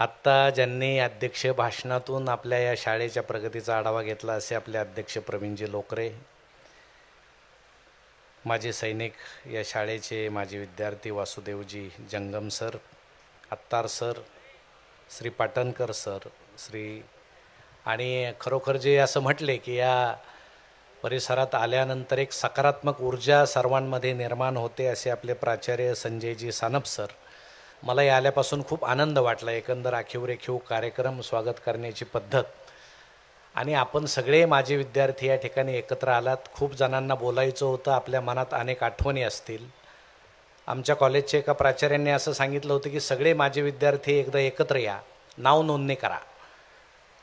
आत्ता ज्यांनी अध्यक्ष भाषणातून आपल्या या शाळेच्या प्रगतीचा आढावा घेतला असे आपले अध्यक्ष प्रवीणजी लोकरे, माजी सैनिक, या शाळेचे माजी विद्यार्थी Vasudevji Jangam sir, Attar sir, Shri Patankar sir, आणि खरोखर जे असं म्हटले की या परिसरात आल्यानंतर एक सकारात्मक ऊर्जा सर्वांमध्ये निर्माण होते असे आपले प्राचार्य संजयजी सानप सर, मला या आल्यापासून खूप आनंद वाटला. एकंदर आखीवरेखीव कार्यक्रम, स्वागत करण्याची पद्धत, आणि आपण सगळे माझे विद्यार्थी या ठिकाणी एकत्र आलात. खूप जणांना बोलायचं होतं, आपल्या मनात अनेक आठवणी असतील. आमच्या कॉलेजच्या एका प्राचार्यांनी असं सांगितलं होतं की सगळे माझे विद्यार्थी एकदा एकत्र या, नाव नोंदणी करा.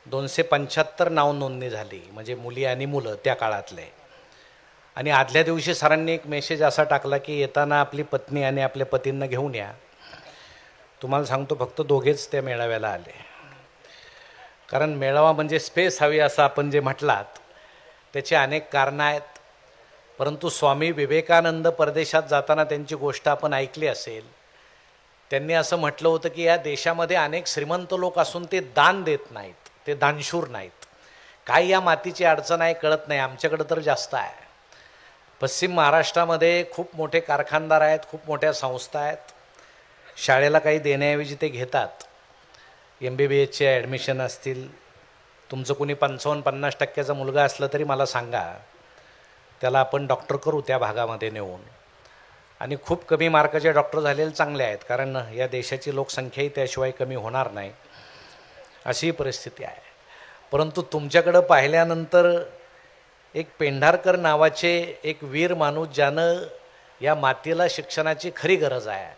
275 नाव नोंदणी झाली, म्हणजे मुली आणि मुलं त्या काळातले. आणि आदल्या दिवशी सरांनी एक मेसेज असा टाकला की येताना आपली पत्नी आणि आपल्या पतींना घेऊन या. तुम्हाला सांगतो, फक्त दोघेच त्या मेळाव्याला आले. कारण मेळावा म्हणजे स्पेस हवी असं आपण जे म्हटलात, त्याचे अनेक कारणं आहेत. परंतु स्वामी विवेकानंद परदेशात जाताना त्यांची गोष्ट आपण ऐकली असेल. त्यांनी असं म्हटलं होतं की या देशामध्ये अनेक श्रीमंत लोक असून ते दान देत नाहीत, ते दानशूर नाहीत. काय या मातीची अडचण आहे कळत नाही, आमच्याकडं तर जास्त आहे. पश्चिम महाराष्ट्रामध्ये खूप मोठे कारखानदार आहेत, खूप मोठ्या संस्था आहेत. शाळेला काही देण्याऐवजी ते घेतात. MBBSचे ॲडमिशन असतील, तुमचं कुणी 55-50% मुलगा असलं तरी मला सांगा, त्याला आपण डॉक्टर करू त्या भागामध्ये नेऊन. आणि खूप कमी मार्काचे डॉक्टर झालेले चांगले आहेत, कारण या देशाची लोकसंख्याही त्याशिवाय कमी होणार नाही, अशी परिस्थिती आहे. परंतु तुमच्याकडं पाहिल्यानंतर एक पेंढारकर नावाचे एक वीर माणूस, ज्यानं या मातीला शिक्षणाची खरी गरज आहे,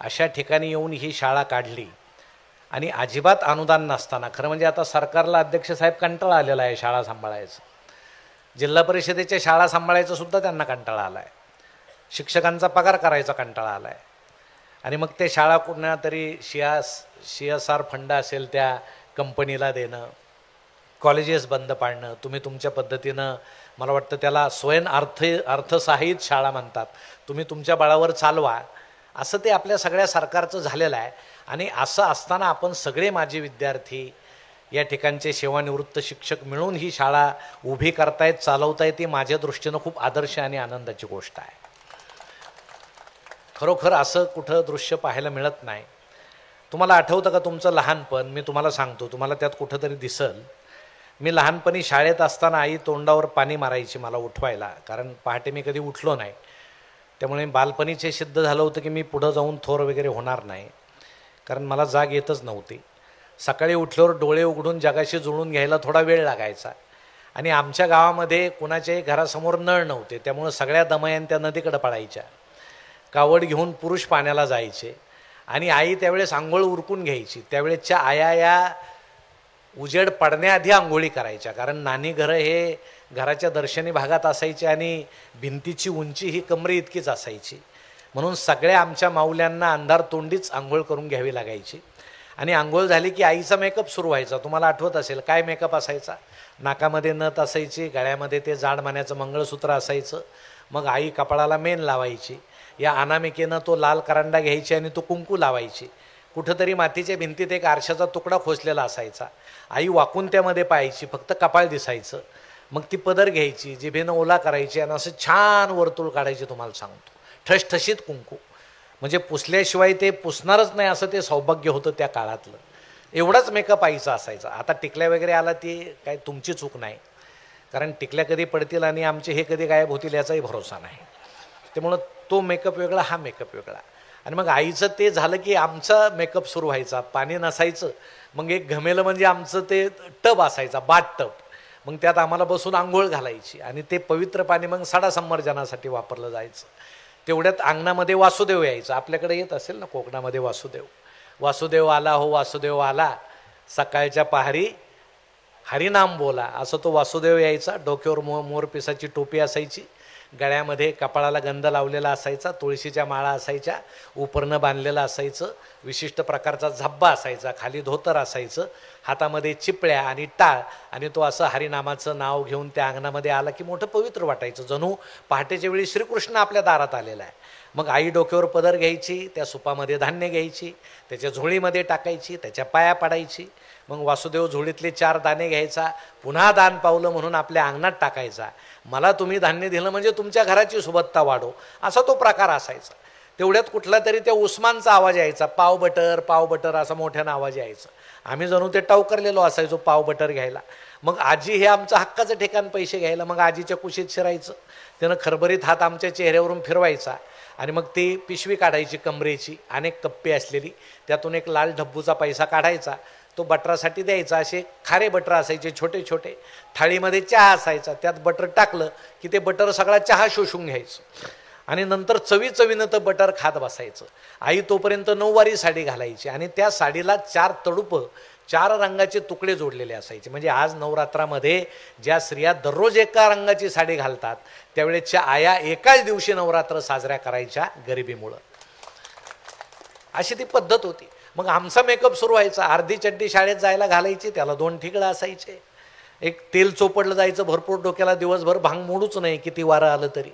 अशा ठिकाणी येऊन ही शाळा काढली. आणि अजिबात अनुदान नसताना, खरं म्हणजे आता सरकारला अध्यक्षसाहेब कंटाळा आलेला आहे शाळा सांभाळायचं. जिल्हा परिषदेच्या शाळा सांभाळायचं सुद्धा त्यांना कंटाळा आला आहे. शिक्षकांचा पगार करायचा कंटाळा आला आहे. आणि मग ते शाळा कुणा तरी CSR फंड असेल त्या कंपनीला देणं, कॉलेजेस बंद पाडणं. तुम्ही तुमच्या पद्धतीनं, मला वाटतं त्याला स्वयं अर्थसहाय्यित शाळा म्हणतात, तुम्ही तुमच्या बळावर चालवा, असं ते आपल्या सगळ्या सरकारचं झालेलं आहे. आणि असं असताना आपण सगळे माझे विद्यार्थी, या ठिकाणचे सेवानिवृत्त शिक्षक मिळून ही शाळा उभी करतायत, चालवतायत, ती माझ्या दृष्टीनं खूप आदर्श आणि आनंदाची गोष्ट आहे. खरोखर असं कुठं दृश्य पाहायला मिळत नाही. तुम्हाला आठवतं का तुमचं लहानपण? मी तुम्हाला सांगतो, तुम्हाला त्यात कुठंतरी दिसल. मी लहानपणी शाळेत असताना आई तोंडावर पाणी मारायची मला उठवायला, कारण पहाटे मी कधी उठलो नाही. त्यामुळे बालपणीचे सिद्ध झालं होतं की मी पुढं जाऊन थोर वगैरे होणार नाही, कारण मला जाग येतच नव्हती. सकाळी उठल्यावर डोळे उघडून जगाशी जुळून घ्यायला थोडा वेळ लागायचा. आणि आमच्या गावामध्ये कुणाच्याही घरासमोर नळ नव्हते, त्यामुळं सगळ्या दमयंत्या नदीकडे पळायच्या. कावड घेऊन पुरुष पाण्याला जायचे आणि आई त्यावेळेस आंघोळ उरकून घ्यायची. त्यावेळेसच्या आया या उजेड पडण्याआधी आंघोळी करायच्या, कारण नानी घरं हे घराच्या दर्शनी भागात असायची आणि भिंतीची उंची ही कमरे इतकीच असायची. म्हणून सगळ्या आमच्या माऊल्यांना अंधार तोंडीच आंघोळ करून घ्यावी लागायची. आणि आंघोळ झाली की आईचा मेकअप सुरू व्हायचा. तुम्हाला आठवत असेल काय मेकअप असायचा? नाकामध्ये नथ असायची, गळ्यामध्ये ते जाड मान्याचं मंगळसूत्र असायचं. मग आई कपाळाला मेन लावायची, या अनामिकेनं तो लाल करंडा घ्यायची आणि तो कुंकू लावायची. कुठंतरी मातीच्या भिंतीत एक आरशाचा तुकडा खोचलेला असायचा. आई वाकून त्यामध्ये पाहायची, फक्त कपाळ दिसायचं. मग ती पदर घ्यायची, जिभेनं ओला करायची आणि असं छान वर्तुळ काढायची. तुम्हाला सांगतो, ठसठशीत कुंकू, म्हणजे पुसल्याशिवाय ते पुसणारच नाही असं ते सौभाग्य होतं त्या काळातलं. एवढाच मेकअप आईचा असायचा. आता टिकल्या वगैरे आला ती काय तुमची चूक नाही, कारण टिकल्या कधी पडतील आणि आमचे हे कधी गायब होतील याचाही भरोसा नाही. त्यामुळं तो मेकअप वेगळा, हा मेकअप वेगळा. आणि मग आईचं ते झालं की आमचा मेकअप सुरू व्हायचा. पाणी नसायचं, मग एक घमेलं म्हणजे आमचं ते टब असायचा, बाथ टब. मग त्यात आम्हाला बसून आंघोळ घालायची आणि ते पवित्र पाणी मग सडा संवर्जनासाठी वापरलं जायचं. तेवढ्यात अंगणामध्ये वासुदेव यायचा. आपल्याकडे येत असेल ना कोकणामध्ये वासुदेव. वासुदेव आला हो वासुदेव आला, सकाळच्या पहारी हरिनाम बोला, असं तो वासुदेव यायचा. डोक्यावर मोरपिसाची टोपी असायची, गळ्यामध्ये कपाळाला गंध लावलेला असायचा, तुळशीच्या माळा असायच्या, उपरणं बांधलेलं असायचं, विशिष्ट प्रकारचा झब्बा असायचा, खाली धोतर असायचं, हातामध्ये चिपळ्या आणि टाळ. आणि तो असं हरिनामाचं नाव घेऊन त्या अंगणामध्ये आला की मोठं पवित्र वाटायचं, जणू पहाटेच्या वेळी श्रीकृष्ण आपल्या दारात आलेला आहे. मग आई डोक्यावर पदर घ्यायची, त्या सुपामध्ये धान्य घ्यायची, त्याच्या झोळीमध्ये टाकायची, त्याच्या पाया पाडायची. मग वासुदेव झोळीतले 4 दाणे घ्यायचा, पुन्हा दान पावलं म्हणून आपल्या अंगणात टाकायचा. मला तुम्ही धान्य दिलं म्हणजे तुमच्या घराची सुबत्ता वाढो, असा तो प्रकार असायचा. तेवढ्यात कुठला तरी त्या उस्मानचा आवाज यायचा, पाव बटर असा मोठ्यानं आवाज यायचा. आम्ही जणू ते टावकरलेलो असायचो पाव बटर घ्यायला. मग आजी हे आमचं हक्काचं ठिकाण पैसे घ्यायला. मग आजीच्या कुशीत शिरायचं, त्यानं खरबरीत हात आमच्या चेहऱ्यावरून फिरवायचा आणि मग ती पिशवी काढायची कमरेची, अनेक कप्पे असलेली, त्यातून एक लाल ढब्बूचा पैसा काढायचा, तो बटरासाठी द्यायचा. असे खारे बटर असायचे छोटे छोटे. थाळीमध्ये चहा असायचा, त्यात बटर टाकलं की ते बटर सगळा चहा शोषून घ्यायचं आणि नंतर चवीनं तर बटर खात बसायचं. आई तोपर्यंत 9वारी साडी घालायची आणि त्या साडीला 4 तडुपं 4 रंगाचे तुकडे जोडलेले असायचे. म्हणजे आज नवरात्रामध्ये ज्या स्त्रिया दररोज एका रंगाची साडी घालतात, त्यावेळेच्या आया एकाच दिवशी नवरात्र साजऱ्या करायच्या गरिबीमुळं. अशी ती पद्धत होती. मग आमचा मेकअप सुरू व्हायचा. अर्धी चड्डी शाळेत जायला घालायची, त्याला 2 ठिगळं असायचे. एक तेल चोपडलं जायचं भरपूर डोक्याला, दिवसभर भांग मोडूच नाही किती वारं आलं तरी.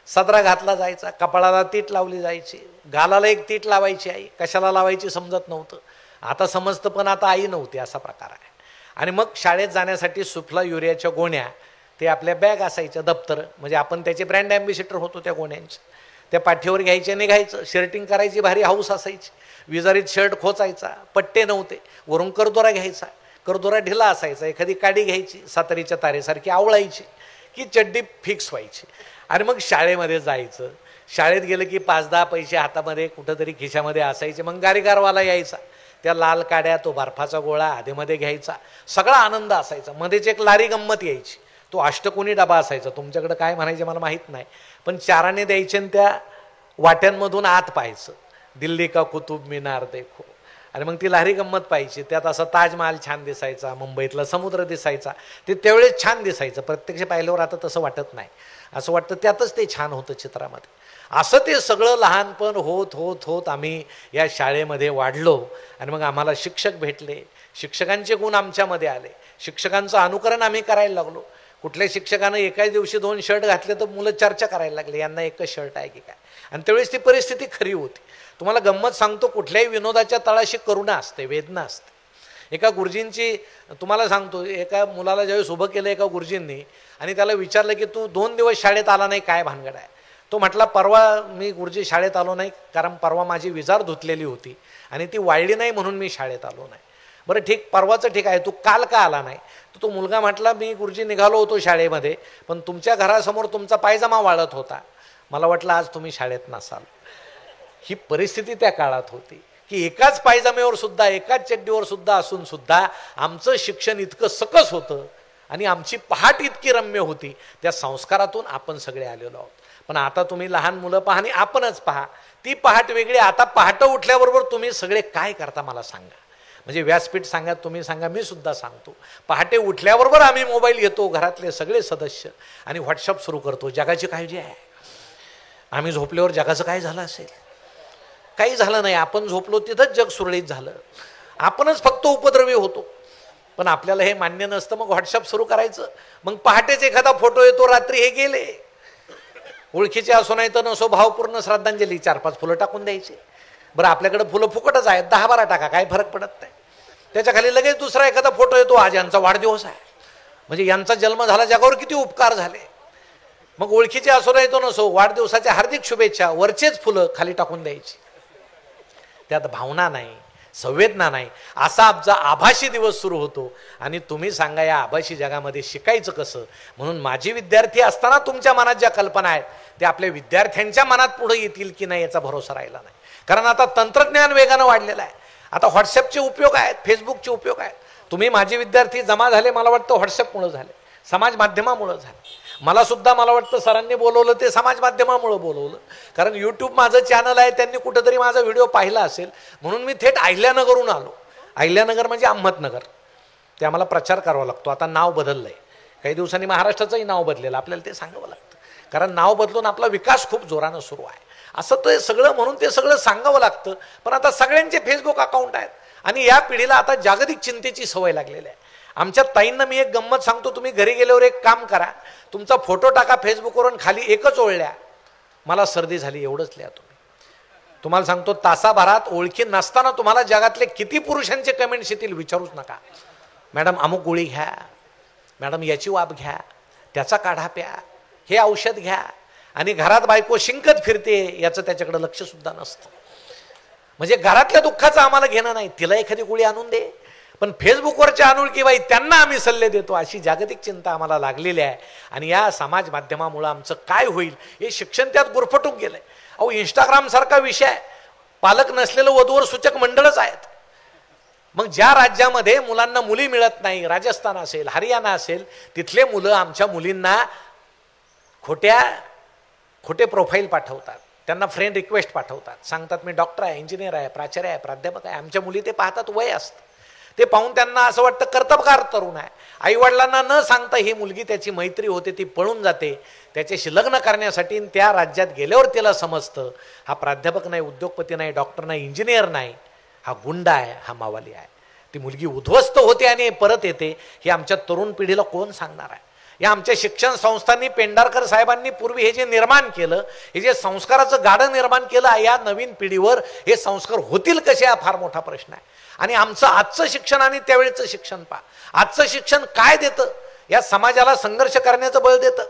सदरा घातला जायचा, कपाळाला तीट लावली जायची, गालाला एक तीट लावायची आई. कशाला लावायची समजत नव्हतं, आता समजतं, पण आता आई नव्हती, असा प्रकार आहे. आणि मग शाळेत जाण्यासाठी सुफला युरियाच्या गोण्या, ते आपल्या बॅग असायच्या, दप्तर, म्हणजे आपण त्याचे ब्रँड ॲम्बेसिडर होतो त्या गोण्यांचे. त्या पाठीवर घ्यायचे, निघायचं. शर्टिंग करायची भारी हाऊस असायची. विजारीत शर्ट खोचायचा, पट्टे नव्हते, वरून करदोरा घ्यायचा, करदोरा ढिला असायचा. एखादी काडी घ्यायची सातारीच्या तारेसारखी, आवळायची की चड्डी फिक्स व्हायची. आणि मग शाळेमध्ये जायचं. शाळेत गेलं की 5-10 पैसे हातामध्ये कुठंतरी खिशामध्ये असायचे. मग गारीगारवाला यायचा, त्या लाल काड्या, तो बर्फाचा गोळा आधीमध्ये घ्यायचा, सगळा आनंद असायचा. मध्येच एक लारी गंमत यायची, तो अष्टकोनी डबा असायचा. तुमच्याकडे काय म्हणायचे मला माहीत नाही, पण 4 आणे द्यायचे आणि त्या वाट्यांमधून आत पाहायचं, दिल्ली का कुतुब मिनार देखो. आणि मग ती लारी गंमत पाहिजे. त्यात असा ताजमहाल छान दिसायचा, मुंबईतला समुद्र दिसायचा. ते त्यावेळेस छान दिसायचं, प्रत्यक्ष पाहिल्यावर आता तसं वाटत नाही. असं वाटतं त्यातच ते छान होतं चित्रामध्ये. असं ते सगळं लहानपण होत होत होत आम्ही या शाळेमध्ये वाढलो. आणि मग आम्हाला शिक्षक भेटले, शिक्षकांचे गुण आमच्यामध्ये आले, शिक्षकांचं अनुकरण आम्ही करायला लागलो. कुठल्या शिक्षकानं एकाच दिवशी 2 शर्ट घातले तर मुलं चर्चा करायला लागले, यांना एकच शर्ट आहे की काय. आणि त्यावेळेस ती परिस्थिती खरी होती. तुम्हाला गंमत सांगतो, कुठल्याही विनोदाच्या तळाशी करुणा असते, वेदना असते. एका गुरुजींची तुम्हाला सांगतो, एका मुलाला ज्यावेळेस उभं केलं एका गुरुजींनी आणि त्याला विचारलं की तू 2 दिवस शाळेत आला नाही, काय भानगड आहे. तो म्हटला, परवा मी गुरुजी शाळेत आलो नाही, कारण परवा माझी विजार धुतलेली होती आणि ती वाळली नाही म्हणून मी शाळेत आलो नाही. बरं ठीक, परवाचं ठीक आहे, तू काल का आला नाही. तर तो मुलगा म्हटला, मी गुरुजी निघालो होतो शाळेमध्ये, पण तुमच्या घरासमोर तुमचा पायजमा वाळत होता, मला वाटलं आज तुम्ही शाळेत नसाल. ही परिस्थिती त्या काळात होती की एकाच पायजमेवर सुद्धा, एकाच चड्डीवर सुद्धा असून सुद्धा आमचं शिक्षण इतकं सकस होतं आणि आमची पहाट इतकी रम्य होती. त्या संस्कारातून आपण सगळे आलेलो आहोत. पण आता तुम्ही लहान मुलं पहा आणि आपणच पहा, ती पहाट वेगळी. आता पहाट उठल्याबरोबर तुम्ही सगळे काय करता मला सांगा. म्हणजे व्यासपीठ सांगा, तुम्ही सांगा, मी सुद्धा सांगतो. पहाटे उठल्याबरोबर आम्ही मोबाईल घेतो, घरातले सगळे सदस्य, आणि व्हॉट्सअप सुरू करतो. जगाची काळजी आहे. आम्ही झोपल्यावर जगाचं काय झालं असेल, काही झालं नाही. आपण झोपलो तिथंच जग सुरळीत झालं. आपणच फक्त उपद्रवी होतो. पण आपल्याला हे मान्य नसतं. मग व्हॉट्सअप सुरू करायचं. मग पहाटेच एखादा फोटो येतो, रात्री हे गेले, ओळखीचे असो नाही तर नसो, भावपूर्ण श्रद्धांजली 4-5 फुलं टाकून द्यायची. बरं, आपल्याकडे फुलं फुकटच आहेत, 10-12 टाका, काही फरक पडत नाही. त्याच्या खाली लगेच दुसरा एखादा फोटो येतो, आज यांचा वाढदिवस आहे, म्हणजे यांचा जन्म झाला, जगावर किती उपकार झाले. मग ओळखीचे असो नाही तो नसो, वाढदिवसाच्या हार्दिक शुभेच्छा, वरचेच फुलं खाली टाकून द्यायची. त्यात भावना नाही, संवेदना नाही. असा आमचा आभासी दिवस सुरू होतो. आणि तुम्ही सांगा, या आभासी जगामध्ये शिकायचं कसं. म्हणून माझी विद्यार्थी असताना तुमच्या मनात ज्या कल्पना आहेत त्या आपल्या विद्यार्थ्यांच्या मनात पुढे येतील की नाही याचा भरोसा राहिला नाही. कारण आता तंत्रज्ञान वेगानं वाढलेलं आहे. आता व्हॉट्सअपचे उपयोग आहेत, फेसबुकचे उपयोग आहेत. तुम्ही माझे विद्यार्थी जमा झाले, मला वाटतं व्हॉट्सअपमुळं झाले, समाज माध्यमामुळं झाले. मला सुद्धा मला वाटतं सरांनी बोलवलं ते समाज माध्यमामुळं बोलवलं. कारण यूट्यूब माझं चॅनल आहे, त्यांनी कुठंतरी माझा व्हिडिओ पाहिला असेल म्हणून मी थेट अहिल्यानगरहून आलो. अहिल्यानगर म्हणजे अहमदनगर, ते आम्हाला प्रचार करावा लागतो. आता नाव बदललं आहे, काही दिवसांनी महाराष्ट्राचंही नाव बदलेलं, आपल्याला ते सांगावं लागतं. कारण नाव बदलून आपला विकास खूप जोरानं सुरू आहे. असं ते सगळं म्हणून ते सगळं सांगावं लागतं. पण आता सगळ्यांचे फेसबुक अकाउंट आहेत आणि या पिढीला आता जागतिक चिंतेची सवय लागलेली आहे. आमच्या ताईंना मी एक गंमत सांगतो, तुम्ही घरी गेल्यावर एक काम करा, तुमचा फोटो टाका फेसबुकवरून, खाली एकच ओळल्या, मला सर्दी झाली एवढंच लिहा तुम्ही. तुम्हाला सांगतो तासाभरात ओळखी नसताना तुम्हाला जगातले किती पुरुषांचे कमेंट्स येतील विचारूच नका. मॅडम अमुक गोळी घ्या, मॅडम याची वाफ घ्या, त्याचा काढा प्या, हे औषध घ्या, आणि घरात बायको शिंकत फिरते याचं त्याच्याकडे लक्ष सुद्धा नसतं. म्हणजे घरातल्या दुःखाचं आम्हाला घेणं नाही, तिला एखादी गोळी आणून दे, पण फेसबुकवरच्या अनोळखी बाई त्यांना आम्ही सल्ले देतो, अशी जागतिक चिंता आम्हाला लागलेली आहे. आणि या समाज माध्यमामुळे आमचं काय होईल हे शिक्षण त्यात गुरफटून गेलंय. अहो इंस्टाग्राम सारखा विषय, पालक नसलेलं वधूवर सूचक मंडळच आहेत. मग ज्या राज्यामध्ये मुलांना मुली मिळत नाही, राजस्थान असेल, हरियाणा असेल, तिथले मुलं आमच्या मुलींना खोटे प्रोफाईल पाठवतात, त्यांना फ्रेंड रिक्वेस्ट पाठवतात, सांगतात मी डॉक्टर आहे, इंजिनियर आहे, प्राचार्य आहे, प्राध्यापक आहे. आमच्या मुली ते पाहतात, वय असतं, ते पाहून त्यांना असं वाटतं कर्तबगार तरुण आहे. आईवडिलांना न सांगता ही मुलगी त्याची मैत्री होते, ती पळून जाते त्याच्याशी लग्न करण्यासाठी. त्या राज्यात गेल्यावर तिला समजतं हा प्राध्यापक नाही, उद्योगपती नाही, डॉक्टर नाही, इंजिनियर नाही, हा गुंडा आहे, हा मावाली आहे. ती मुलगी उद्ध्वस्त होते आणि परत येते. हे आमच्या तरुण पिढीला कोण सांगणार आहे? या आमच्या शिक्षण संस्थांनी, पेंढारकर साहेबांनी पूर्वी हे जे निर्माण केलं, हे जे संस्काराचं गाडं निर्माण केलं, या नवीन पिढीवर हे संस्कार होतील कसे हा फार मोठा प्रश्न आहे. आणि आमचं आजचं शिक्षण आणि त्यावेळेचं शिक्षण पहा. आजचं शिक्षण काय देतं? या समाजाला संघर्ष करण्याचं बळ देतं,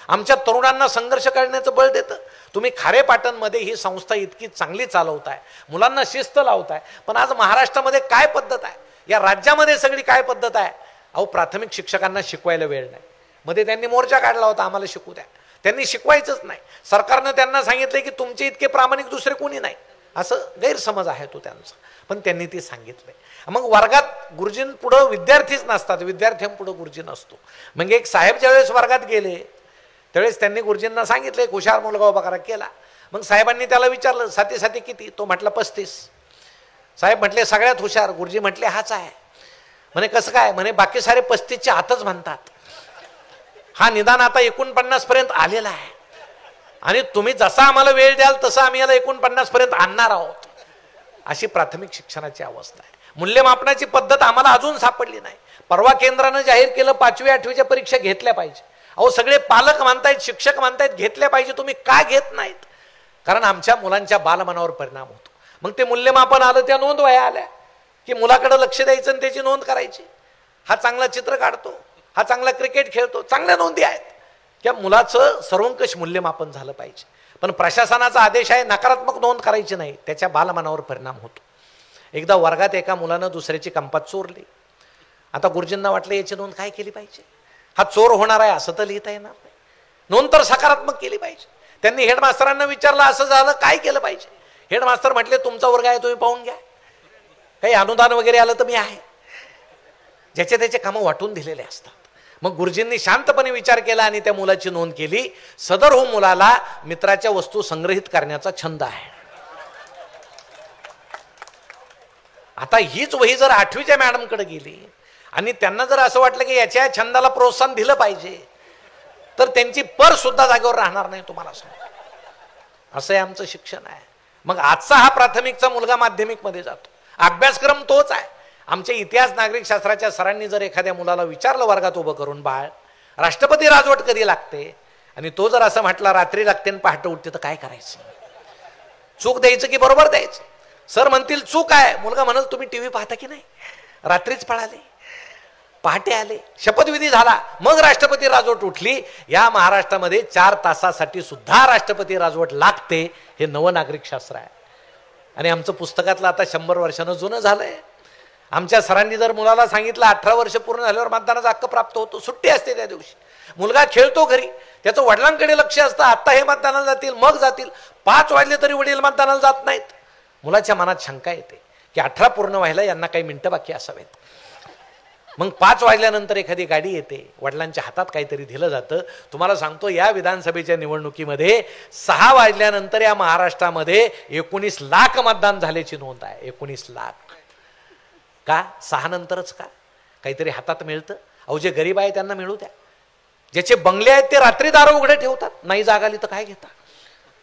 आमच्या तरुणांना संघर्ष करण्याचं बळ देतं. तुम्ही खारेपाटणमध्ये ही संस्था इतकी चांगली चालवताय, मुलांना शिस्त लावताय, पण आज महाराष्ट्रामध्ये काय पद्धत आहे, या राज्यामध्ये सगळी काय पद्धत आहे? अहो प्राथमिक शिक्षकांना शिकवायला वेळ नाही. मध्ये त्यांनी मोर्चा काढला होता, आम्हाला शिकू द्या. त्यांनी शिकवायचंच नाही. सरकारनं त्यांना सांगितलं की तुमचे इतके प्रामाणिक दुसरे कोणी नाही, असं गैरसमज आहे तो त्यांचा, पण त्यांनी ते सांगितलंय. मग वर्गात गुरुजींपुढं विद्यार्थीच नसतात, विद्यार्थ्यांपुढं गुरुजी नसतो. मग एक साहेब ज्यावेळेस वर्गात गेले त्यावेळेस त्यांनी गुरुजींना सांगितलं एक हुशार मुलगा उभा करा, केला. मग साहेबांनी त्याला विचारलं साथी साथी किती? तो म्हटला 35. साहेब म्हटले सगळ्यात हुशार? गुरुजी म्हटले हाच आहे. म्हणे कसं काय? म्हणे बाकी सारे 35चे हातच म्हणतात, हा निदान आता 49 पर्यंत आलेला आहे, आणि तुम्ही जसा आम्हाला वेळ द्याल तसं आम्ही याला 49 पर्यंत आणणार आहोत. अशी प्राथमिक शिक्षणाची अवस्था आहे. मूल्यमापनाची पद्धत आम्हाला अजून सापडली नाही. परवा केंद्रानं जाहीर केलं 5वी 8वीच्या परीक्षा घेतल्या पाहिजे. अहो सगळे पालक म्हणतायत, शिक्षक म्हणतायत घेतल्या पाहिजे, तुम्ही का घेत नाहीत? कारण आमच्या मुलांच्या बालमनावर परिणाम होतो. मग ते मूल्यमापन आलं, त्या नोंद वह्या आल्या की मुलाकडे लक्ष द्यायचं आणि त्याची नोंद करायची. हा चांगला चित्र काढतो, हा चांगला क्रिकेट खेळतो, चांगल्या नोंदी आहेत. त्या मुलाचं सर्वंकष मूल्यमापन झालं पाहिजे. पण प्रशासनाचा आदेश आहे नकारात्मक नोंद करायची नाही, त्याच्या बालमनावर परिणाम होतो. एकदा वर्गात एका मुलानं दुसऱ्याची कंपात चोरली. आता गुरुजींना वाटलं याची नोंद काय केली पाहिजे? हा चोर होणार आहे असं तर लिहिता येणार नाही, नोंद तर सकारात्मक केली पाहिजे. त्यांनी हेडमास्तरांना विचारलं असं झालं काय केलं पाहिजे? हेडमास्तर म्हटले तुमचा वर्ग आहे, तुम्ही पाहून घ्या, काही अनुदान वगैरे आलं तर मी आहे. ज्याचे त्याचे कामं वाटून दिलेले असतात. मग गुरुजींनी शांतपणे विचार केला आणि त्या मुलाची नोंद केली. सदर हो मुलाला मित्राच्या वस्तू संग्रहित करण्याचा छंद आहे. आता हीच वही जर 8वीच्या मॅडमकडे गेली आणि त्यांना जर असं वाटलं की याच्या छंदाला प्रोत्साहन दिलं पाहिजे, तर त्यांची पर सुद्धा जागेवर राहणार नाही, तुम्हाला सांगतो. असं आहे आमचं शिक्षण आहे. मग आजचा हा प्राथमिकचा मुलगा माध्यमिक मध्ये जातो, अभ्यासक्रम तोच आहे. आमच्या इतिहास नागरिकशास्त्राच्या सरांनी जर एखाद्या मुलाला विचारलं वर्गात उभं करून, बाळ राष्ट्रपती राजवट कधी लागते, आणि तो जर असं म्हटला रात्री लागते आणि पहाटे उठते, तर काय करायचं? चूक द्यायचं की बरोबर द्यायचं? सर म्हणतील चूक आहे. मुलगा म्हणाल तुम्ही टीव्ही पाहता की नाही? रात्रीच पळाले, पहाटे आले, शपथविधी झाला, मग राष्ट्रपती राजवट उठली. या महाराष्ट्रामध्ये 4 तासासाठी सुद्धा राष्ट्रपती राजवट लागते. हे नवं नागरिकशास्त्र आहे. आणि आमचं पुस्तकातलं आता 100 वर्षानं जुनं झालंय. आमच्या सरांनी जर मुलाला सांगितलं 18 वर्ष पूर्ण झाल्यावर मतदानाचा हक्क प्राप्त होतो, सुट्टी असते त्या दिवशी, मुलगा खेळतो घरी, त्याचं वडिलांकडे लक्ष असतं, आता हे मतदानाला जातील मग जातील, 5 वाजले तरी वडील मतदानाला जात नाहीत. मुलाच्या मनात शंका येते की 18 पूर्ण व्हायला यांना काही मिनिटं बाकी असावेत. मग 5 वाजल्यानंतर एखादी गाडी येते, वडिलांच्या हातात काहीतरी दिलं जातं. तुम्हाला सांगतो या विधानसभेच्या निवडणुकीमध्ये 6 वाजल्यानंतर या महाराष्ट्रामध्ये 19 लाख मतदान झाल्याची नोंद आहे. 19 लाख. का? 6 नंतरच का? काहीतरी हातात मिळतं. अहो जे गरीब आहे त्यांना मिळू द्या. ज्याचे बंगले आहेत ते रात्री दार उघडे ठेवतात, नाही जाग आली तर काय घेता?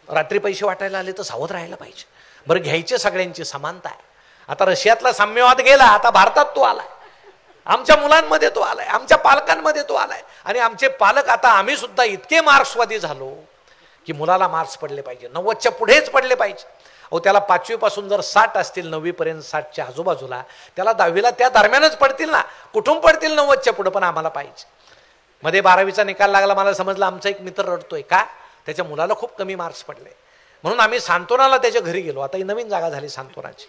रात्री पैसे वाटायला आले तर सावध राहायला पाहिजे. बरं घ्यायचे सगळ्यांची समानता आहे. आता रशियातला साम्यवाद गेला, आता भारतात तो आलाय, आमच्या मुलांमध्ये तो आलाय, आमच्या पालकांमध्ये तो आलाय. आणि आमचे पालक, आता आम्ही सुद्धा इतके मार्क्सवादी झालो की मुलाला मार्क्स पडले पाहिजे, 90च्या पुढेच पडले पाहिजे. अहो त्याला 5वी पासून जर 60 असतील, 9वी पर्यंत 60च्या आजूबाजूला, त्याला 10वीला त्या दरम्यानच पडतील ना, कुठून पडतील 90च्या पुढे, पण आम्हाला पाहिजे. मध्ये 12वीचा निकाल लागला, मला समजलं आमचा एक मित्र रडतोय का, त्याच्या मुलाला खूप कमी मार्क्स पडले. म्हणून आम्ही सांत्वनाला त्याच्या घरी गेलो. आता ही नवीन जागा झाली सांत्वनाची,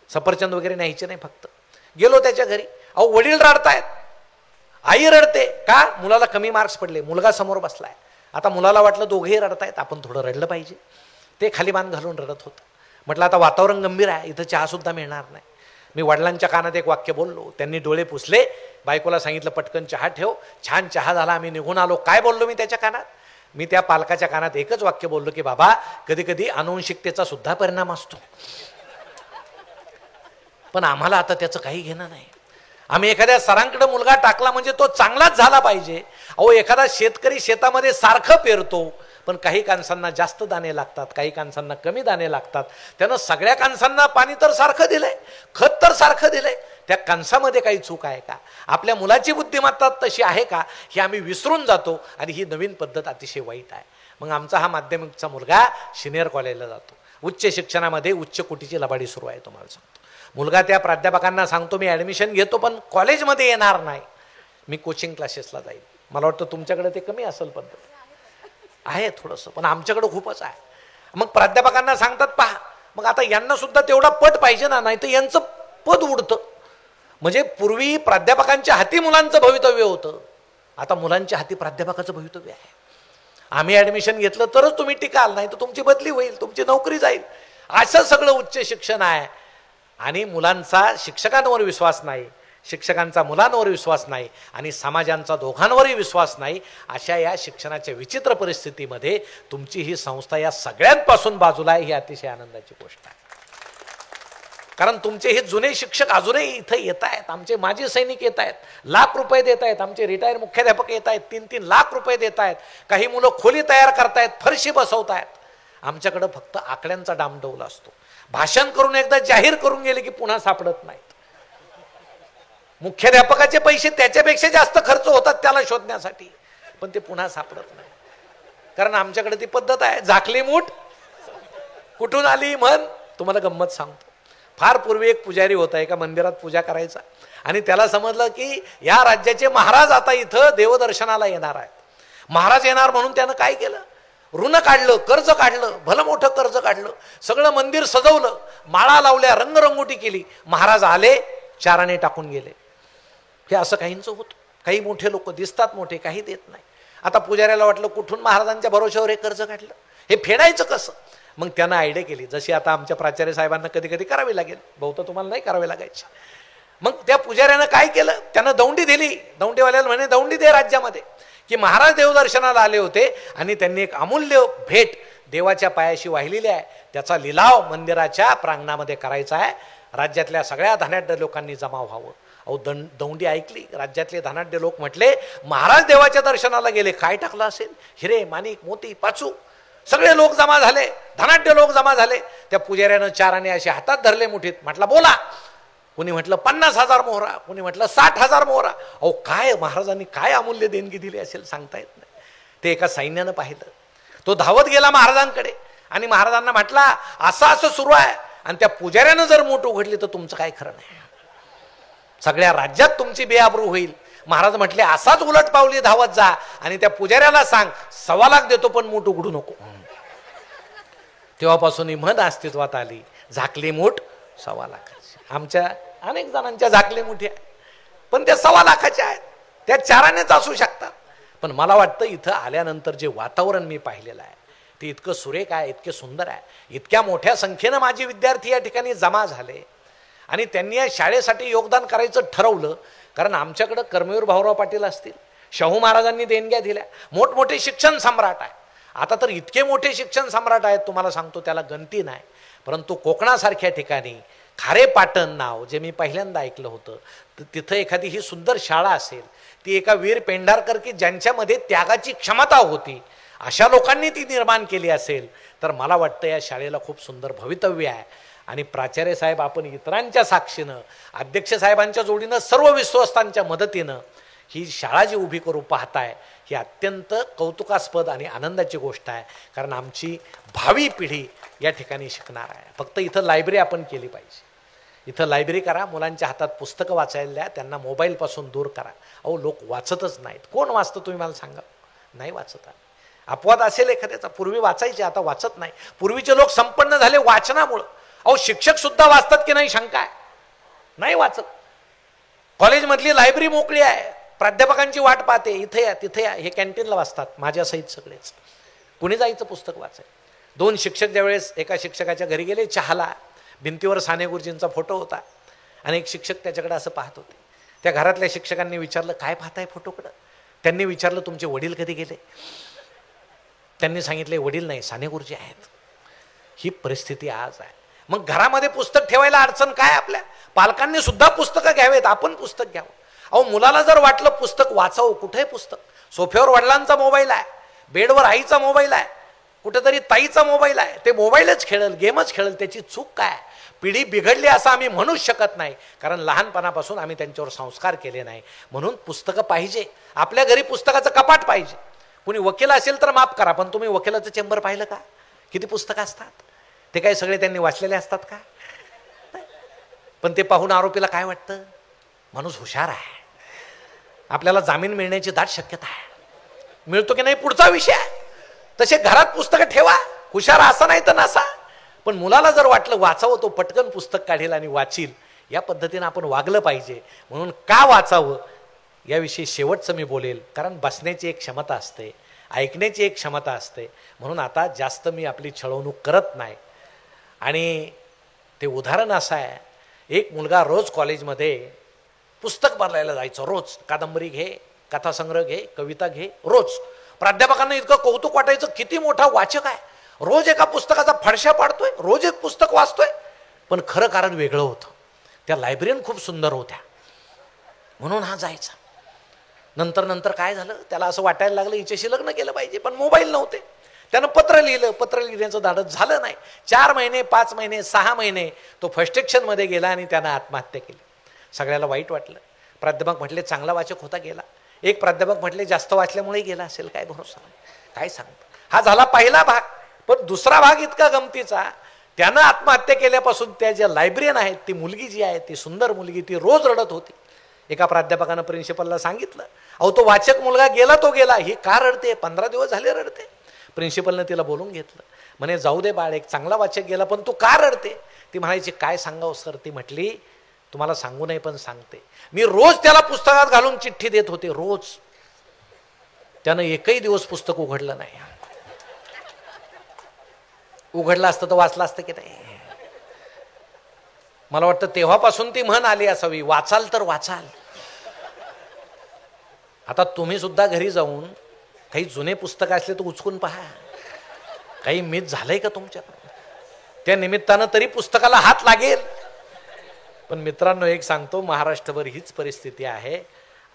सफरचंद वगैरे न्यायचे नाही, फक्त गेलो त्याच्या घरी. अहो वडील रडतायत, आई रडते का, मुलाला कमी मार्क्स पडले. मुलगा समोर बसलाय. आता मुलाला वाटलं दोघेही रडतायत, आपण थोडं रडलं पाहिजे. ते खाली मान घालून रडत होतं. म्हटलं आता वातावरण गंभीर आहे, इथं चहा सुद्धा मिळणार नाही. मी वडिलांच्या कानात एक वाक्य बोललो, त्यांनी डोळे पुसले, बायकोला सांगितलं पटकन चहा ठेव. छान चहा झाला, आम्ही निघून आलो. काय बोललो मी त्याच्या कानात, मी त्या पालकाच्या कानात एकच वाक्य बोललो की बाबा, कधी कधी अनुवंशिकतेचा सुद्धा परिणाम असतो, पण आम्हाला आता त्याचं काही घेणं नाही. आम्ही एखाद्या सरांकडे मुलगा टाकला म्हणजे तो चांगलाच झाला पाहिजे. अहो एखादा शेतकरी शेतामध्ये सारखं पेरतो, पण काही कणसांना जास्त दाणे लागतात, काही कणसांना कमी दाणे लागतात. त्यानं सगळ्या कणसांना पाणी तर सारखं दिलंय, खत तर सारखं दिलंय, त्या कणसामध्ये काही चूक आहे का, आपल्या मुलाची बुद्धिमत्ता तशी आहे का, हे आम्ही विसरून जातो. आणि ही नवीन पद्धत अतिशय वाईट आहे. मग आमचा हा माध्यमिकचा मुलगा सिनियर कॉलेजला जातो. उच्च शिक्षणामध्ये उच्च कोटीची लबाडी सुरू आहे. तुम्हाला सांगतो, मुलगा त्या प्राध्यापकांना सांगतो मी ॲडमिशन घेतो, पण कॉलेजमध्ये येणार नाही, मी कोचिंग क्लासेसला जाईल. मला वाटतं तुमच्याकडे ते कमी असेल पद्धत आहे थोडंसं, पण आमच्याकडं खूपच आहे. मग प्राध्यापकांना सांगतात पहा, मग आता यांना सुद्धा तेवढा पट पाहिजे ना, नाही तर यांचं पद उडतं. म्हणजे पूर्वी प्राध्यापकांच्या हाती मुलांचं भवितव्य होतं, आता मुलांच्या हाती प्राध्यापकाचं भवितव्य आहे. आम्ही ॲडमिशन घेतलं तरच तुम्ही टिकाल, नाही तर तुमची बदली होईल, तुमची नोकरी जाईल. असं सगळं उच्च शिक्षण आहे. आणि मुलांचा शिक्षकांवर विश्वास नाही, शिक्षकांचा मुलांवर विश्वास नाही, आणि समाजांचा दोघांवरही विश्वास नाही. अशा या शिक्षणाच्या विचित्र परिस्थितीमध्ये तुमची ही संस्था या सगळ्यांपासून बाजूला आहे, ही अतिशय आनंदाची गोष्ट आहे. कारण तुमचे हे जुने शिक्षक अजूनही इथं येत आहेत, आमचे माजी सैनिक येत आहेत, लाख रुपये देत आहेत, आमचे रिटायर मुख्याध्यापक येत आहेत, 3-3 लाख रुपये देत आहेत. काही मुलं खोली तयार करतायत, फरशी बसवतायत. आमच्याकडं फक्त आकड्यांचा डामडौल असतो. भाषण करून एकदा जाहीर करून गेले की पुन्हा सापडत नाहीत. मुख्याध्यापकाचे पैसे त्याच्यापेक्षा जास्त खर्च होतात त्याला शोधण्यासाठी, पण ते पुन्हा सापडत नाही. कारण आमच्याकडे ती पद्धत आहे, झाकली मूठ कुठून आली म्हण. तुम्हाला गंमत सांगतो, फार पूर्वी एक पुजारी होता, एका मंदिरात पूजा करायचा, आणि त्याला समजलं की या राज्याचे महाराज आता इथं देवदर्शनाला येणार आहेत. महाराज येणार म्हणून त्यानं काय केलं, ऋण काढलं, कर्ज काढलं, भलं मोठं कर्ज काढलं, सगळं मंदिर सजवलं, माळा लावल्या, रंगरंगोटी केली. महाराज आले, चाराने टाकून गेले. हे असं काहींचं होतं. काही मोठे लोक दिसतात मोठे, काही देत नाही. आता पुजाऱ्याला वाटलं कुठून महाराजांच्या भरोश्यावर हे कर्ज काढलं, हे फेडायचं कसं. मग त्यानं आयडिया केली, जशी आता आमच्या प्राचार्य साहेबांना कधी कधी करावी लागेल, बहुतं तुम्हाला नाही करावे लागायचे. मग त्या पुजाऱ्यानं काय केलं, त्यानं दौंडी दिली. दौंडीवाल्याला म्हणे दौंडी दे राज्यामध्ये, की महाराज देवदर्शनाला आले होते आणि त्यांनी एक अमूल्य भेट देवाच्या पायाशी वाहिलेली आहे, त्याचा लिलाव मंदिराच्या प्रांगणामध्ये करायचा आहे, राज्यातल्या सगळ्या धनाढ्य लोकांनी जमा व्हावं. अहो दौंडी ऐकली, राज्यातले धनाढ्य लोक म्हटले महाराज देवाच्या दर्शनाला गेले, काय टाकलं असेल, हिरे माणिक मोती पाचू, सगळे लोक जमा झाले, धनाढ्य लोक जमा झाले. त्या पुजाऱ्यानं चाराने असे हातात धरले मुठीत, म्हटलं बोला. कोणी म्हटलं 50,000 मोहरा, कोणी म्हटलं 60,000 मोहरा. अहो काय महाराजांनी काय अमूल्य देणगी दिली असेल सांगता येत नाही. ते एका सैन्यानं पाहिलं, तो धावत गेला महाराजांकडे आणि महाराजांना म्हटला असं असं सुरू आहे, आणि त्या पुजाऱ्यानं जर मूठ उघडली तर तुमचं काय खरं नाही, सगळ्या राज्यात तुमची बेआबरू होईल. महाराज म्हटले असाच उलट पावली धावत जा आणि त्या पुजाऱ्याला सांग 1.25 लाख देतो पण मूठ उघडू नको. तेव्हापासून ही म्हण अस्तित्वात आली, झाकली मूठ 1.25 लाखाची. आमच्या अनेक जणांच्या झाकली मुठी आहे, पण त्या 1.25 लाखाच्या आहेत, त्या चारानेच असू शकतात. पण मला वाटतं इथं आल्यानंतर जे वातावरण मी पाहिलेलं आहे ते इतकं सुरेख आहे, इतके सुंदर आहे. इतक्या मोठ्या संख्येनं माझे विद्यार्थी या ठिकाणी जमा झाले आणि त्यांनी या शाळेसाठी योगदान करायचं ठरवलं. कारण आमच्याकडं कर्मवीर भाऊराव पाटील असतील, शाहू महाराजांनी देणग्या दिल्या, मोठमोठे शिक्षण सम्राट आहे. आता तर इतके मोठे शिक्षण सम्राट आहेत तुम्हाला सांगतो त्याला गणती नाही. परंतु कोकणासारख्या ठिकाणी खारेपाटण नाव जे मी पहिल्यांदा ऐकलं होतं, तर तिथं एखादी ही सुंदर शाळा असेल, ती एका वीर पेंढारकर की ज्यांच्यामध्ये त्यागाची क्षमता होती अशा लोकांनी ती निर्माण केली असेल, तर मला वाटतं या शाळेला खूप सुंदर भवितव्य आहे. आणि प्राचार्य साहेब आपण इतरांच्या साक्षीनं, अध्यक्ष साहेबांच्या जोडीनं, सर्व विश्वस्तांच्या मदतीनं ही शाळा जी उभी करू पाहताय, ही अत्यंत कौतुकास्पद आणि आनंदाची गोष्ट आहे, कारण आमची भावी पिढी या ठिकाणी शिकणार आहे. फक्त इथं लायब्ररी आपण केली पाहिजे. इथं लायब्ररी करा, मुलांच्या हातात पुस्तकं वाचायला द्या, त्यांना मोबाईलपासून दूर करा. अहो लोक वाचतच नाहीत. कोण वाचतं तुम्ही मला सांगा? नाही वाचत. अपवाद असेल एखाद्याचा, पूर्वी वाचायचे आता वाचत नाही. पूर्वीचे लोक संपन्न झाले वाचनामुळं. अहो शिक्षक सुद्धा वाचतात की नाही शंका आहे, नाही वाचत. कॉलेजमधली लायब्ररी मोकळी आहे, प्राध्यापकांची वाट पाहते, इथे या तिथे या. हे कॅन्टीनला वाचतात माझ्यासहित सगळेच. कुणी जायचं पुस्तक वाचायला? 2 शिक्षक ज्यावेळेस एका शिक्षकाच्या घरी गेले चहाला, भिंतीवर साने गुरुजींचा फोटो होता आणि एक शिक्षक त्याच्याकडे असं पाहत होते. त्या घरातल्या शिक्षकांनी विचारलं, काय पाहताय फोटोकडं? त्यांनी विचारलं, तुमचे वडील कधी गेले? त्यांनी सांगितले, वडील नाही, साने गुरुजी आहेत. ही परिस्थिती आज आहे. मग घरामध्ये पुस्तक ठेवायला अडचण काय? आपल्या पालकांनी सुद्धा पुस्तकं घ्यावेत, आपण पुस्तक घ्यावं. अहो मुलाला जर वाटलं पुस्तक वाचावं, कुठे पुस्तक? सोफ्यावर वडिलांचा मोबाईल आहे, बेडवर आईचा मोबाईल आहे, कुठेतरी ताईचा मोबाईल आहे, ते मोबाईलच खेळेल, गेमच खेळेल. त्याची चूक काय? पिढी बिघडली असं आम्ही म्हणूच शकत नाही, कारण लहानपणापासून आम्ही त्यांच्यावर संस्कार केले नाही. म्हणून पुस्तकं पाहिजे. आपल्या घरी पुस्तकाचं कपाट पाहिजे. कुणी वकील असेल तर माफ करा, पण तुम्ही वकिलाचं चेंबर पाहिलं का? किती पुस्तकं असतात? ते काय सगळे त्यांनी वाचलेले असतात का? पण ते पाहून आरोपीला काय वाटतं? माणूस हुशार आहे, आपल्याला जामीन मिळण्याची दाट शक्यता आहे. मिळतो की नाही पुढचा विषय आहे. तसे घरात पुस्तकं ठेवा, हुशार असा नाही तर नसा. पण मुलाला जर वाटलं वाचावं, तो पटकन पुस्तक काढेल आणि वाचील. या पद्धतीनं आपण वागलं पाहिजे. म्हणून का वाचावं याविषयी शेवटचं मी बोलेल, कारण बसण्याची एक क्षमता असते, ऐकण्याची एक क्षमता असते. म्हणून आता जास्त मी आपली छळवणूक करत नाही. आणि ते उदाहरण असं आहे, एक मुलगा रोज कॉलेजमध्ये पुस्तक बदलायला जायचं, रोज कादंबरी घे, कथासंग्रह घे, कविता घे, रोज. प्राध्यापकांना इतकं कौतुक वाटायचं, किती मोठा वाचक आहे, रोज एका पुस्तकाचा फडशा पाडतोय, रोज एक पुस्तक वाचतोय. पण खरं कारण वेगळं होतं. त्या लायब्ररीन खूप सुंदर होत्या, म्हणून हा जायचा. नंतर काय झालं, त्याला असं वाटायला लागलं हिच्याशी लग्न केलं पाहिजे, पण मोबाईल नव्हते. त्यानं पत्र लिहिलं, पत्र लिहिण्याचं धाडस झालं नाही. 4 महिने, 5 महिने, 6 महिने तो फर्स्टेक्शनमध्ये गेला आणि त्यानं आत्महत्या केली. सगळ्याला वाईट वाटलं. प्राध्यापक म्हटले चांगला वाचक होता, गेला. एक प्राध्यापक म्हटले जास्त वाचल्यामुळे गेला असेल, काय भरोसा नाही, काय सांगतो. हा झाला पहिला भाग. पण दुसरा भाग इतका गमतीचा, त्यानं आत्महत्या केल्यापासून त्या ज्या लायब्ररीयन आहेत, ती मुलगी जी आहे, ती सुंदर मुलगी, ती रोज रडत होती. एका प्राध्यापकानं प्रिन्सिपलला सांगितलं, अहो तो वाचक मुलगा गेला तो गेला, ही का रडते? 15 दिवस झाले रडते. प्रिन्सिपलनं तिला बोलून घेतलं. म्हणे जाऊ दे बाळ, एक चांगला वाचक गेला, पण तू का रडते? ती म्हणायची काय सांगावं सर. ती म्हटली तुम्हाला सांगू नाही पण सांगते, मी रोज त्याला पुस्तकात घालून चिठ्ठी देत होते, रोज. त्यानं एकही दिवस पुस्तक उघडलं नाही. उघडलं असतं तर वाचलं असतं की नाही? मला वाटतं तेव्हापासून ती म्हण आली असावी, वाचाल तर वाचाल. आता तुम्ही सुद्धा घरी जाऊन काही जुने पुस्तक असले तर उचकून पहा, काही मिस झालंय का तुमच्याकडे. त्या निमित्तानं तरी पुस्तकाला हात लागेल. पण मित्रांनो एक सांगतो, महाराष्ट्रभर हीच परिस्थिती आहे.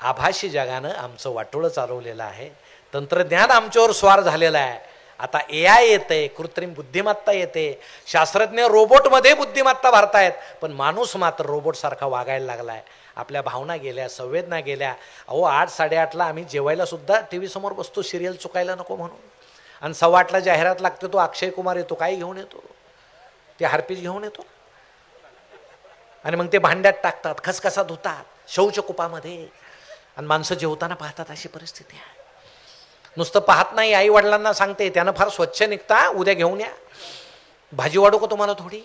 आभासी जगानं आमचं वाटोळं चालवलेलं आहे. तंत्रज्ञान आमच्यावर स्वार झालेलं आहे. आता AI येते, कृत्रिम बुद्धिमत्ता येते, शास्त्रज्ञ रोबोटमध्ये बुद्धिमत्ता भरतायत, पण माणूस मात्र रोबोटसारखा वागायला लागलाय. आपल्या भावना गेल्या, संवेदना गेल्या. अहो 8, 8:30ला आम्ही जेवायला सुद्धा TV समोर बसतो, सिरियल चुकायला नको म्हणून. आणि 8:15ला जाहिरात लागते, तो अक्षय कुमार येतो, काय घेऊन येतो? ते हार्पिस घेऊन येतो. आणि मग ते भांड्यात टाकतात, खसखसा धुतात शौचकुपामध्ये, आणि माणसं जेवताना पाहतात. अशी परिस्थिती आहे. नुसतं पाहत नाही, आई वडिलांना सांगते त्यानं फार स्वच्छ निघता, उद्या घेऊन या, भाजी वाढू का तुम्हाला थोडी.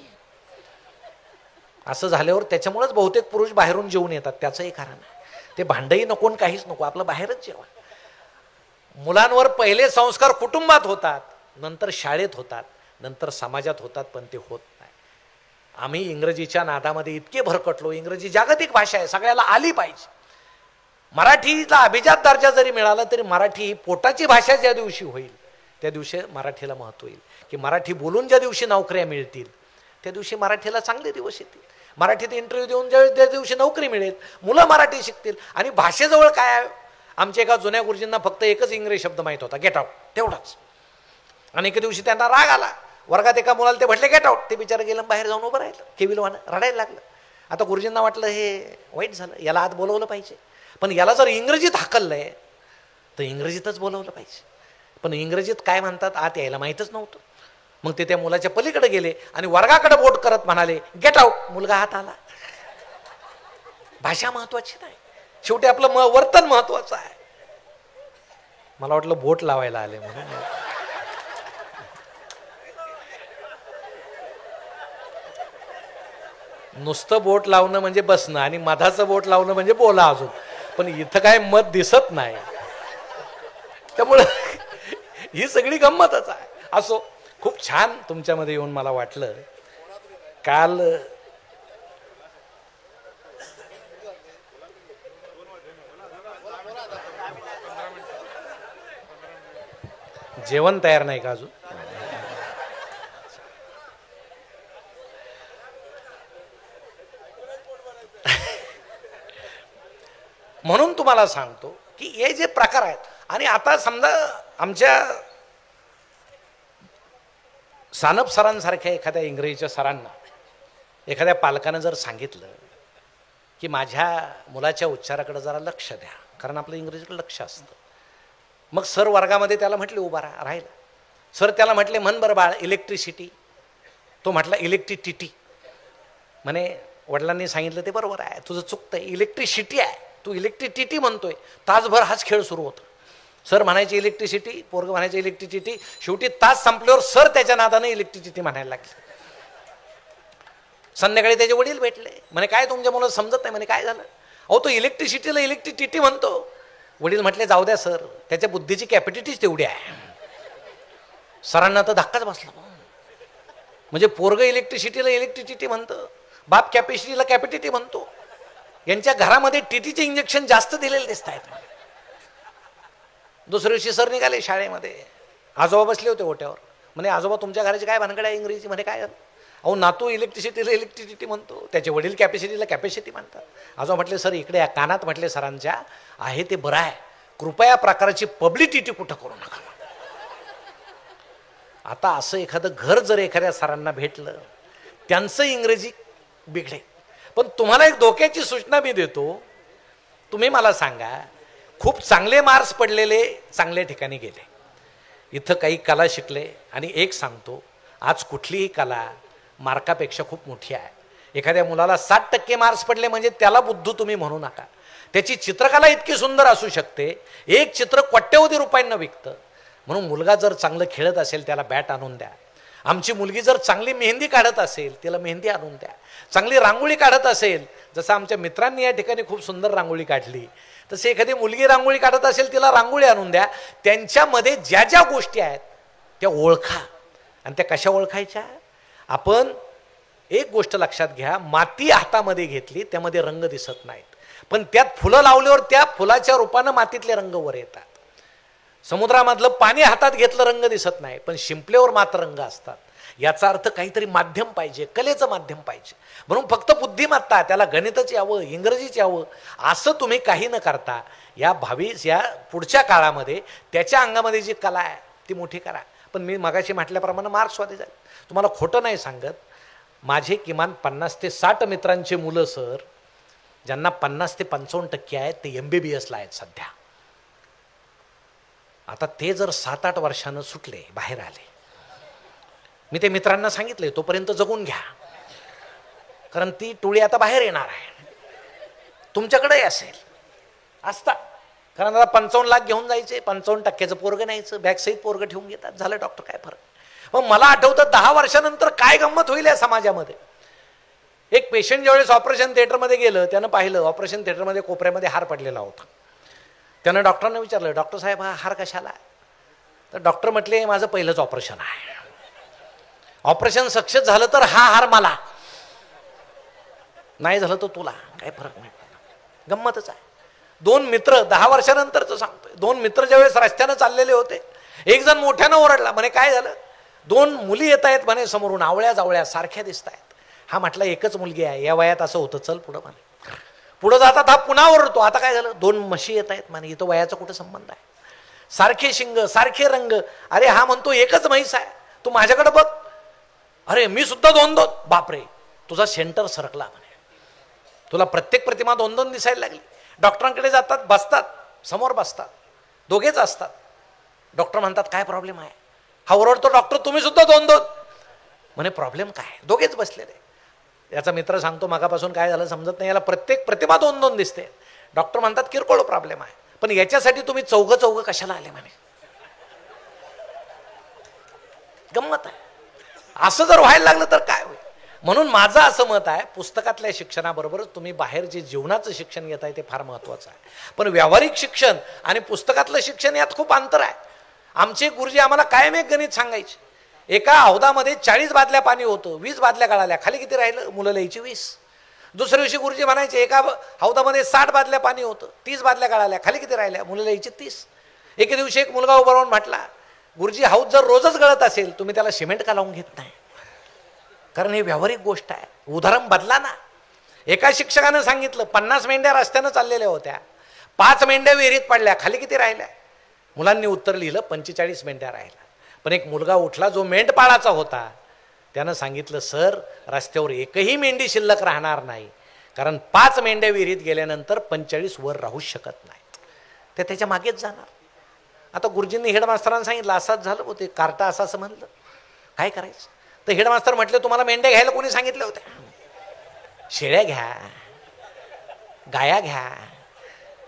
असं झाल्यावर त्याच्यामुळेच बहुतेक पुरुष बाहेरून जेवून येतात. त्याचंही कारण आहे. ते भांडही नको, काहीच नको, आपलं बाहेरच जेवण. मुलांवर पहिले संस्कार कुटुंबात होतात, नंतर शाळेत होतात, नंतर समाजात होतात, पण ते होत नाही. आम्ही इंग्रजीच्या नादामध्ये इतके भरकटलो. इंग्रजी जागतिक भाषा आहे, सगळ्याला आली पाहिजे. मराठीला अभिजात दर्जा जरी मिळाला तरी मराठी ही पोटाची भाषा ज्या दिवशी होईल त्या दिवशी मराठीला महत्त्व येईल. की मराठी बोलून ज्या दिवशी नोकऱ्या मिळतील त्या दिवशी मराठीला चांगले दिवस येतील. मराठीत इंटरव्ह्यू देऊन ज्या दिवशी नोकरी मिळेल, मुलं मराठी शिकतील. आणि भाषेजवळ काय आहे, आमच्या एका जुन्या गुरुजींना फक्त एकच इंग्रजी शब्द माहीत होता, गेट आउट, तेवढाच. आणि एके दिवशी त्यांना राग आला. वर्गात एका मुलाला ते म्हटले गेट आउट, ते बिचारं गेलं बाहेर जाऊन उभं राहिलं, केविलवानं रडायला लागलं. आता गुरुजींना वाटलं हे वाईट झालं, याला आत बोलवलं पाहिजे. पण याला जर इंग्रजीत हाकललंय तर इंग्रजीतच बोलवलं पाहिजे. पण इंग्रजीत काय म्हणतात आत यायला माहीतच नव्हतं. मग ते त्या मुलाच्या पलीकडे गेले आणि वर्गाकडे बोट करत म्हणाले, गेट आउट. मुलगा हात आला. भाषा महत्वाची नाही, शेवटी आपलं वर्तन महत्वाचं आहे. मला वाटलं बोट लावायला आले म्हणून. नुसतं बोट लावणं म्हणजे बसणं आणि मधाचं बोट लावणं म्हणजे बोला अजून, पण इथं काय मध दिसत नाही. त्यामुळं ही सगळी गंमतच आहे. असो, खूप छान तुमच्यामध्ये येऊन मला वाटलं. काल जेवण तयार नाही का अजून? म्हणून तुम्हाला सांगतो की हे जे प्रकार आहेत. आणि आता समजा आमच्या सानप सरांसारख्या एखाद्या इंग्रजीच्या सरांना एखाद्या पालकानं जर सांगितलं की माझ्या मुलाच्या उच्चाराकडे जरा लक्ष द्या, कारण आपलं इंग्रजीकडे लक्ष असतं. मग सर वर्गामध्ये त्याला म्हटले उभा राहिला. सर त्याला म्हटले म्हण बरं बाळ इलेक्ट्रिसिटी. तो म्हटला इलेक्ट्रिसिटी. म्हणे वडिलांनी सांगितलं ते बरोबर आहे, तुझं चुकतंय, इलेक्ट्रिसिटी आहे, तू इलेक्ट्रिसिटी म्हणतोय. तासभर हाच खेळ सुरू होता. सर म्हणायचे इलेक्ट्रिसिटी, पोरग म्हणायचे इलेक्ट्रिसिटी. शेवटी तास संपल्यावर सर त्याच्या नादाने इलेक्ट्रिसिटी म्हणायला लागले. संध्याकाळी त्याचे वडील भेटले. म्हणे काय तुमच्या मुलं समजत नाही. म्हणे काय झालं? अहो तो इलेक्ट्रिसिटीला इलेक्ट्रिसिटी म्हणतो. वडील म्हटले जाऊ द्या सर, त्याच्या बुद्धीची कॅपॅसिटीच तेवढी आहे. सरांना तर धक्काच बसला. म्हणजे पोरग इलेक्ट्रिसिटीला इलेक्ट्रिसिटी म्हणतं, बाप कॅपॅसिटीला कॅपॅसिटी म्हणतो. यांच्या घरामध्ये टीटीचे इंजेक्शन जास्त दिलेले दिसत आहेत. दुसऱ्या दिवशी सर निघाले शाळेमध्ये. आजोबा बसले होते ओट्यावर. म्हणे आजोबा तुमच्या घराची काय भानगड आहे इंग्रजी? म्हणे काय झालं? अहो नातू इलेक्ट्रिसिटीला इलेक्ट्रिसिटी म्हणतो, त्याचे वडील कॅपॅसिटीला कॅपॅसिटी म्हणतात. आजोबा म्हटले सर इकडे या कानात म्हटले सरांच्या आहे ते बरं आहे, कृपया प्रकारची पब्लिसिटी कुठं करू नका. आता असं एखादं घर जर एखाद्या सरांना भेटलं, त्यांचं इंग्रजी बिघडेल. पण तुम्हाला एक धोक्याची सूचना मी देतो. तुम्ही मला सांगा, खूप चांगले मार्क्स पडलेले चांगल्या ठिकाणी गेले, इथं काही कला शिकले. आणि एक सांगतो, आज कुठलीही कला मार्कापेक्षा खूप मोठी आहे. एखाद्या मुलाला 60% मार्क्स पडले म्हणजे त्याला बुद्धू तुम्ही म्हणू नका. त्याची चित्रकला इतकी सुंदर असू शकते, एक चित्र कोट्यवधी रुपयांना विकतं. म्हणून मुलगा जर चांगलं खेळत असेल त्याला बॅट आणून द्या. आमची मुलगी जर चांगली मेहंदी काढत असेल तिला मेहंदी आणून द्या. चांगली रांगोळी काढत असेल, जसं आमच्या मित्रांनी या ठिकाणी खूप सुंदर रांगोळी काढली, तसे एखादी मुलगी रांगोळी काढत असेल तिला रांगोळी आणून द्या. त्यांच्यामध्ये ज्या ज्या गोष्टी आहेत त्या ओळखा. आणि त्या कशा ओळखायच्या? आपण एक गोष्ट लक्षात घ्या, माती हातामध्ये घेतली त्यामध्ये रंग दिसत नाहीत, पण त्यात फुलं लावल्यावर त्या फुलाच्या रूपानं मातीतले रंग वर येतात. समुद्रामधलं पाणी हातात घेतलं रंग दिसत नाही, पण शिंपल्यावर मात्र रंग असतात. याचा अर्थ काहीतरी माध्यम पाहिजे, कलेचं माध्यम पाहिजे. म्हणून फक्त बुद्धिमत्ता, त्याला गणितच यावं, इंग्रजीच यावं असं तुम्ही काही न करता या या पुढच्या काळामध्ये त्याच्या अंगामध्ये जी कला आहे ती मोठी करा. पण मी मगाशी म्हटल्याप्रमाणे मार्क्सवादी झाले. तुम्हाला खोटं नाही सांगत, माझे किमान 50 ते 60 मित्रांचे मुलं सर, ज्यांना 50 ते 55% आहेत, ते MBBS ला आहेत सध्या. आता ते जर 7-8 वर्षानं सुटले, बाहेर आले, मी ते मित्रांना सांगितले तोपर्यंत जगून घ्या, कारण ती टोळी आता बाहेर येणार आहे. तुमच्याकडेही असेल असता, कारण आता 55 लाख घेऊन जायचे, 55% पोरग न्यायचं, बॅगसहित पोरग ठेवून घेतात, झालं डॉक्टर काय फरक. मग मला आठवतं 10 वर्षानंतर काय गंमत होईल या समाजामध्ये. एक पेशंट ज्यावेळेस ऑपरेशन थिएटरमध्ये गेलं, त्यानं पाहिलं ऑपरेशन थिएटरमध्ये कोपऱ्यामध्ये हार पडलेला होता. त्यानं डॉक्टरांना विचारलं, डॉक्टर साहेब हा हार कशाला? तर डॉक्टर म्हटले माझं पहिलंच ऑपरेशन आहे, ऑपरेशन सक्सेस झालं तर हा हार मला, नाही झालं तर तुला, काय फरक नाही. गंमतच आहे. 2 मित्र 10 वर्षानंतरच सांगतोय, 2 मित्र ज्यावेळेस रस्त्यानं चाललेले होते, एक जण मोठ्यानं ओरडला, म्हणे काय झालं? 2 मुली येत आहेत म्हणे समोरून, आवळ्या जावळ्या सारख्या दिसत आहेत. हा म्हटला एकच मुलगी आहे, या वयात असं होतं, चल पुढं. म्हणे पुढं जातात हा पुन्हा ओरडतो, आता काय झालं? 2 म्हशी येत आहेत म्हणे, इथं वयाचा कुठं संबंध आहे? सारखे शिंग, सारखे रंग. अरे हा म्हणतो एकच म्हैस आहे, तू माझ्याकडे बघ. अरे मी सुद्धा 2-2. बापरे, तुझा सेंटर सरकला म्हणे, तुला प्रत्येक प्रतिमा 2-2 दिसायला लागली. डॉक्टरांकडे जातात, बसतात, समोर बसतात. दोघेच असतात. डॉक्टर म्हणतात काय प्रॉब्लेम आहे? हा ओरडतो डॉक्टर तुम्ही सुद्धा दोन दोन. म्हणे प्रॉब्लेम काय? दोघेच बसलेले. याचा मित्र सांगतो मागापासून काय झालं समजत नाही, याला प्रत्येक प्रतिमा दोन दोन दिसते. डॉक्टर म्हणतात किरकोळ प्रॉब्लेम आहे, पण याच्यासाठी तुम्ही चौघं कशाला आले म्हणे. गंमत आहे. असं जर व्हायला लागलं तर काय होईल. म्हणून माझं असं मत आहे, पुस्तकातल्या शिक्षणाबरोबरच तुम्ही बाहेर जे जीवनाचं शिक्षण घेताय ते फार महत्वाचं आहे. पण व्यावहारिक शिक्षण आणि पुस्तकातलं शिक्षण यात खूप अंतर आहे. आमचे गुरुजी आम्हाला कायम एक गणित सांगायचे. एका हौदामध्ये 40 बादल्या पाणी होतं, 20 बादल्या गळाल्या, खाली किती राहिलं? मुलं लिहायची 20. दुसऱ्या दिवशी गुरुजी म्हणायचे एका हौदामध्ये 60 बादल्या पाणी होतं, 30 बादल्या गळाल्या, खाली किती राहिल्या? मुलं लिहायची 30. एके दिवशी एक मुलगा उभा राहून म्हटला, गुरुजी हौद जर रोजच गळत असेल तुम्ही त्याला सिमेंट का लावून घेत नाही? कारण हे व्यावहारिक गोष्ट आहे. उदाहरण बदला ना. एका शिक्षकानं सांगितलं 50 मेंढ्या रस्त्यानं चाललेल्या होत्या, 5 मेंढ्या विहिरीत पडल्या, खाली किती राहिल्या? मुलांनी उत्तर लिहिलं 45 मेंढ्या राहिल्या. पण एक मुलगा उठला जो मेंढपाळाचा होता, त्यानं सांगितलं सर रस्त्यावर एकही मेंढी शिल्लक राहणार नाही, कारण 5 मेंढ्या विहिरीत गेल्यानंतर 45 वर राहू शकत नाही, ते त्याच्या मागेच जाणार. आता गुरुजींनी हेडमास्तरांना सांगितलं असंच झालं होते, कार्टा असं म्हणलं, काय करायचं? तर हेडमास्तर म्हटले तुम्हाला मेंढ्या घ्यायला कोणी सांगितलं होत्या? शेळ्या घ्या, गाया घ्या.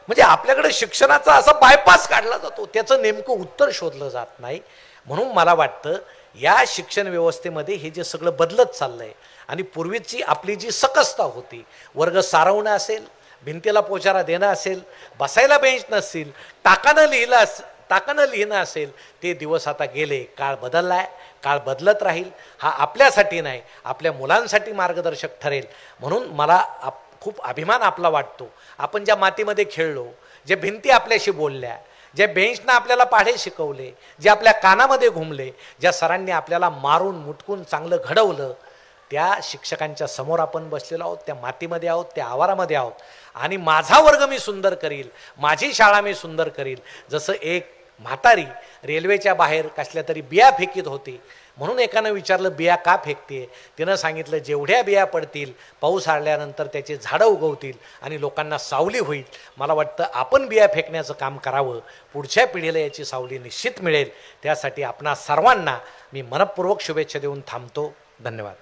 म्हणजे आपल्याकडे शिक्षणाचा असा बायपास काढला जातो, त्याचं नेमकं उत्तर शोधलं जात नाही. म्हणून मला वाटतं या शिक्षण व्यवस्थेमध्ये हे जे सगळं बदलत चाललंय आणि पूर्वीची आपली जी सकसता होती, वर्ग सारवणं असेल, भिंतीला पोचारा देणं असेल, बसायला बेंच नसतील, टाकानं लिहिणं असेल, ते दिवस आता गेले. काळ बदललाय, काळ बदलत राहील. हा आपल्यासाठी नाही आपल्या मुलांसाठी मार्गदर्शक ठरेल. म्हणून मला खूप अभिमान आपला वाटतो. आपण ज्या मातीमध्ये खेळलो, ज्या भिंती आपल्याशी बोलल्या, ज्या बेंचनं आपल्याला पाढे शिकवले, जे आपल्या कानामध्ये घुमले, ज्या सरांनी आपल्याला मारून मुटकून चांगलं घडवलं, त्या शिक्षकांच्या समोर आपण बसलेलो आहोत, त्या मातीमध्ये आहोत, त्या आवारामध्ये आहोत. आणि माझा वर्ग मी सुंदर करील, माझी शाळा मी सुंदर करील. जसं एक म्हातारी रेल्वेच्या बाहेर कसल्या तरी बिया फेकीत होती, म्हणून एकानं विचारलं बिया का फेकते? तिनं सांगितलं जेवढ्या बिया पडतील पाऊस आल्यानंतर त्याचे झाडं उगवतील आणि लोकांना सावली होईल. मला वाटतं आपण बिया फेकण्याचं काम करावं, पुढच्या पिढीला याची सावली निश्चित मिळेल. त्यासाठी आपणा सर्वांना मी मनपूर्वक शुभेच्छा देऊन थांबतो. धन्यवाद.